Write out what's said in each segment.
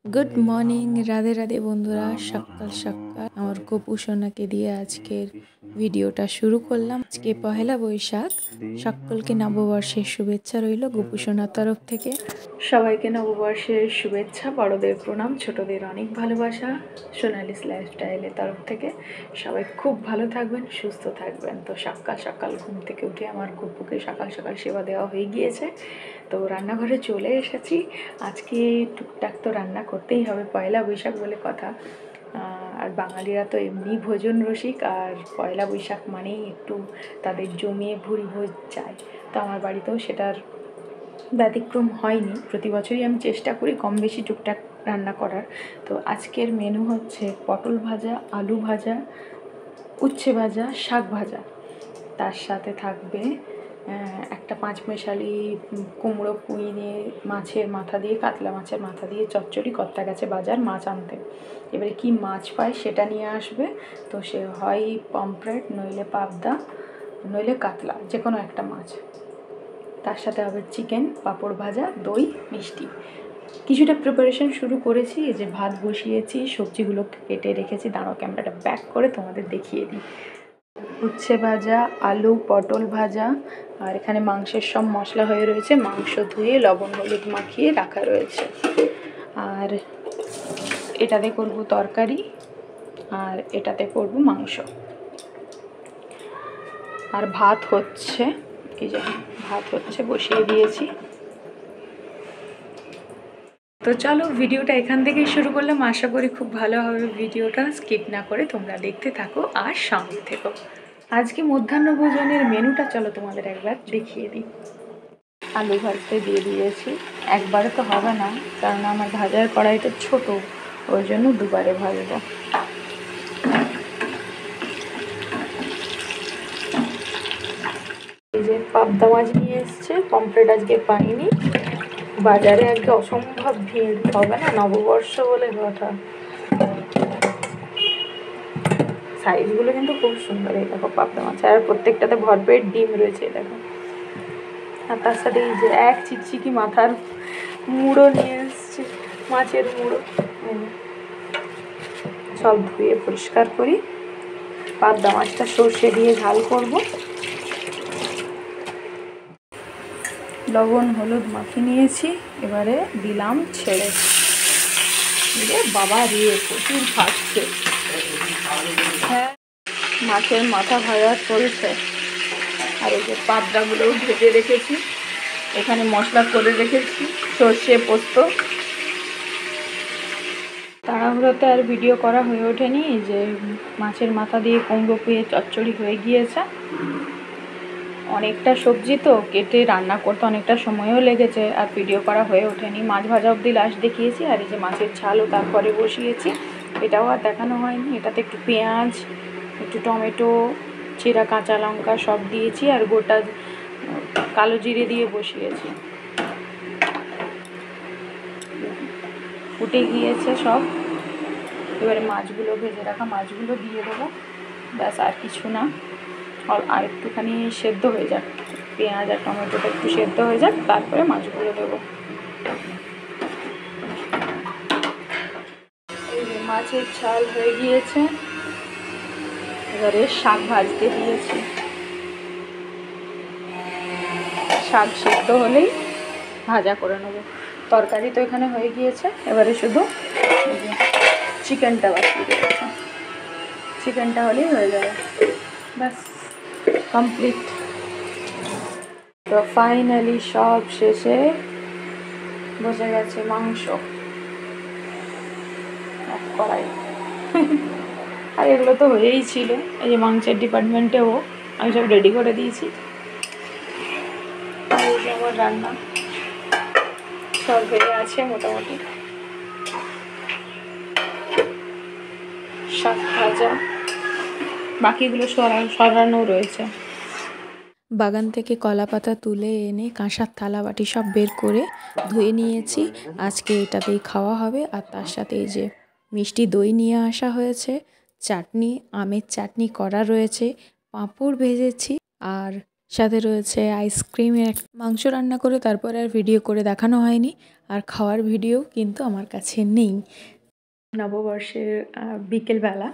Good morning Radhe Radhe बंधुरा सकाल सकाल আমার গপু সোনাকে দিয়ে আজকের ভিডিওটা শুরু করলাম। আজকে পহেলা বৈশাখ, সকলকে নববর্ষের শুভেচ্ছা রইল গপু সোনার তরফ থেকে। সবাইকে নববর্ষের শুভেচ্ছা, বড়দের প্রণাম, ছোটদের অনেক ভালোবাসা সোনালিস লাইফস্টাইলের তরফ থেকে। সবাই খুব ভালো থাকবেন, সুস্থ থাকবেন। তো সকাল সকাল ঘুম থেকে উঠে আমার গপুকে সকাল সকাল সেবা দেওয়া হয়ে গিয়েছে। তো রান্নাঘরে চলে এসেছি। আজকে টুকটাক তো রান্না করতেই হবে, পয়লা বৈশাখ বলে কথা। আর বাঙালিরা তো এমনি ভোজন রসিক, আর পয়লা বৈশাখ মানেই একটু তাদের জমিয়ে ভুরি ভোজ চায়। তো আমার বাড়িতেও সেটার ব্যতিক্রম হয়নি। প্রতি বছরই আমি চেষ্টা করি কম বেশি টুকটাক রান্না করার। তো আজকের মেনু হচ্ছে পটল ভাজা, আলু ভাজা, উচ্ছে ভাজা, শাক ভাজা। তার সাথে থাকবে একটা পাঁচমেশালি কুমড়ো পুঁই দিয়ে মাছের মাথা দিয়ে, কাতলা মাছের মাথা দিয়ে চচ্চড়ি। কর্তা গেছে বাজার মাছ আনতে, এবারে কি মাছ পায় সেটা নিয়ে আসবে। তো সে হয় পমফ্রেট, নইলে পাবদা, নইলে কাতলা, যে কোনো একটা মাছ। তার সাথে হবে চিকেন, পাঁপড় ভাজা, দই, মিষ্টি। কিছুটা প্রিপারেশন শুরু করেছি। এই যে ভাত বসিয়েছি, সবজিগুলো কেটে রেখেছি। দাঁড়াও ক্যামেরাটা ব্যাক করে তোমাদের দেখিয়ে দিই। উচ্ছে ভাজা, আলু পটল ভাজা, আর এখানে মাংসের সব মশলা হয়ে রয়েছে। মাংস ধুয়ে লবণ হলুদ মাখিয়ে রাখা রয়েছে। আর এটাতে করব তরকারি, আর এটাতে করব মাংস। আর ভাত হচ্ছে, কি জানি ভাত হচ্ছে, বসিয়ে দিয়েছি। তো চলো ভিডিওটা এখান থেকেই শুরু করলাম। আশা করি খুব ভালো হবে ভিডিওটা, স্কিপ না করে তোমরা দেখতে থাকো আর সঙ্গে থেকো। আজকে মধ্যাহ্ন ভোজনের মেনুটা চলো তোমাদের একবার দেখিয়ে দিই। আলু ভাজতে দিয়ে দিয়েছি। একবারে তো হবে না, কারণ আমার ভাজার কড়াইটা ছোট, ওই জন্য দুবারে ভাজবো। এই যে পাবদা মাছ নিয়ে এসছে, পমফ্রেট আজকে পাইনি। বাজারে আজকে অসম্ভব ভিড়, হবে না, নববর্ষ বলে কথা। সাইজগুলো কিন্তু খুব সুন্দর। এই দেখো পাবদা মাছ, আর প্রত্যেকটাতে ভরপেট ডিম রয়েছে দেখো। আর তার সাথে এই যে এক চিকচিকি মাথার মুড়ো নিয়ে এসছে, মাছের মুড়ো। সব ধুয়ে পরিষ্কার করি। পাবদা মাছটা সর্ষে দিয়ে ঝাল করব। লবণ হলুদ মাখিয়ে নিয়েছি, এবারে দিলাম ছেড়ে। বাবা রে, প্রচুর ফাটছে। হ্যাঁ, মাছের মাথা ভাজা চলছে। আর এই যে পাবদাগুলোও ভেজে রেখেছি, এখানে মশলা করে রেখেছি, সর্ষে পোস্ত। তাড়াহুড়োতে আর ভিডিও করা হয়ে ওঠেনি। যে মাছের মাথা দিয়ে কুমড়ো পুঁয়ে চচ্চড়ি হয়ে গিয়েছে। অনেকটা সবজি তো কেটে রান্না করতে অনেকটা সময়ও লেগেছে, আর ভিডিও করা হয়ে ওঠেনি। মাছ ভাজা অবধি লাস্ট দেখিয়েছি, আর এই যে মাছের ঝালও তারপরে বসিয়েছি, এটাও আর দেখানো হয়নি। এটাতে একটু পেঁয়াজ, একটু টমেটো, চিরা কাঁচা লঙ্কা সব দিয়েছি, আর গোটা কালো জিরে দিয়ে বসিয়েছি। ফুটে গিয়েছে সব, এবারে মাছগুলো, ভেজে রাখা মাছগুলো দিয়ে দেবো। ব্যাস, আর কিছু না। আর একটুখানি সেদ্ধ হয়ে যাক, পেঁয়াজ আর টমেটোটা একটু সেদ্ধ হয়ে যাক, তারপরে মাছগুলো দেবো। এই যে মাছের ঝাল হয়ে গিয়েছে, এবারে শাক ভাজতে দিয়েছি। শাক সেদ্ধ হলেই ভাজা করে নেবো। তরকারি তো এখানে হয়ে গিয়েছে, এবারে শুধু চিকেনটা বাকি রয়েছে। চিকেনটা হলেই হয়ে যাবে, ব্যাস কমপ্লিট। তো ফাইনালি সব শেষে বসে গেছে মাংস এক কড়াই। আর এগুলো তো হয়েই ছিল। এই যে মাংসের ডিপার্টমেন্টেও আমি সব রেডি করে দিয়েছি। আর এই যে আমার রান্না সব হয়ে আছে মোটামুটি। শাক ভাজা, বাকিগুলো সরানো রয়েছে। বাগান থেকে কলা পাতা তুলে এনে কাঁসার থালা বাটি সব বের করে ধুয়ে নিয়েছি। আজকে এটাতেই খাওয়া হবে। আর তার সাথে এই যে মিষ্টি দই নিয়ে আসা হয়েছে, চাটনি, আমের চাটনি করা রয়েছে, পাঁপড় ভেজেছি, আর সাথে রয়েছে আইসক্রিমের। মাংস রান্না করে তারপরে আর ভিডিও করে দেখানো হয়নি, আর খাওয়ার ভিডিও কিন্তু আমার কাছে নেই। নববর্ষের বিকেলবেলা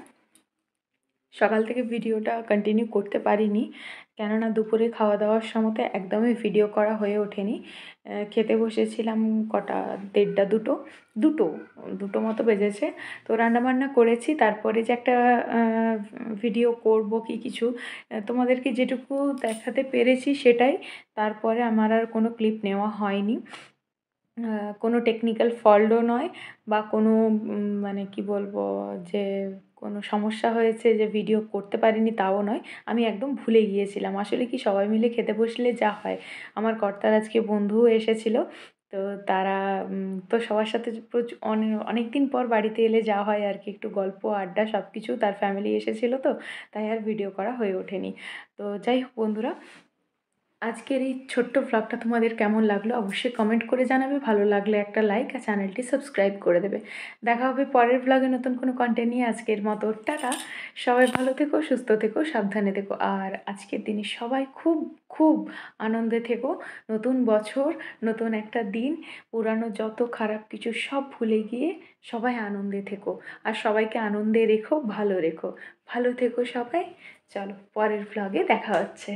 সকাল থেকে ভিডিওটা কন্টিনিউ করতে পারিনি, কেননা দুপুরে খাওয়া দাওয়ার সময় একদমই ভিডিও করা হয়ে ওঠেনি। খেতে বসেছিলাম কটা, 1:30 2টো দুটো দুটো মতো বেজেছে। তো রান্নাবান্না করেছি, তারপরে যে একটা ভিডিও করব কি কিছু তোমাদেরকে যেটুকু দেখাতে পেরেছি সেটাই। তারপরে আমার আর কোনো ক্লিপ নেওয়া হয়নি। কোনো টেকনিক্যাল ফল্টও নয় বা কোনো মানে কি বলবো যে কোনো সমস্যা হয়েছে যে ভিডিও করতে পারিনি তাও নয়। আমি একদম ভুলে গিয়েছিলাম। আসলে কি সবাই মিলে খেতে বসলে যা হয়, আমার কর্তার আজকে বন্ধুও এসেছিলো। তো তারা তো সবার সাথে অনেক দিন পর বাড়িতে এলে যা হয় আর কি, একটু গল্প আড্ডা সব কিছু, তার ফ্যামিলি এসেছিলো তো, তাই আর ভিডিও করা হয়ে ওঠেনি। তো যাই হোক বন্ধুরা, আজকের এই ছোট্ট ভ্লগটা তোমাদের কেমন লাগলো অবশ্যই কমেন্ট করে জানাবে। ভালো লাগলে একটা লাইক আর চ্যানেলটি সাবস্ক্রাইব করে দেবে। দেখা হবে পরের ভ্লগে নতুন কোনো কন্টেন্ট নিয়ে। আজকের মতো টাটা। সবাই ভালো থেকো, সুস্থ থেকো, সাবধানে থেকো, আর আজকের দিনে সবাই খুব খুব আনন্দে থেকো। নতুন বছর, নতুন একটা দিন, পুরানো যত খারাপ কিছু সব ভুলে গিয়ে সবাই আনন্দে থেকো, আর সবাইকে আনন্দে রেখো, ভালো রেখো। ভালো থেকো সবাই। চলো পরের ভ্লগে দেখা হচ্ছে।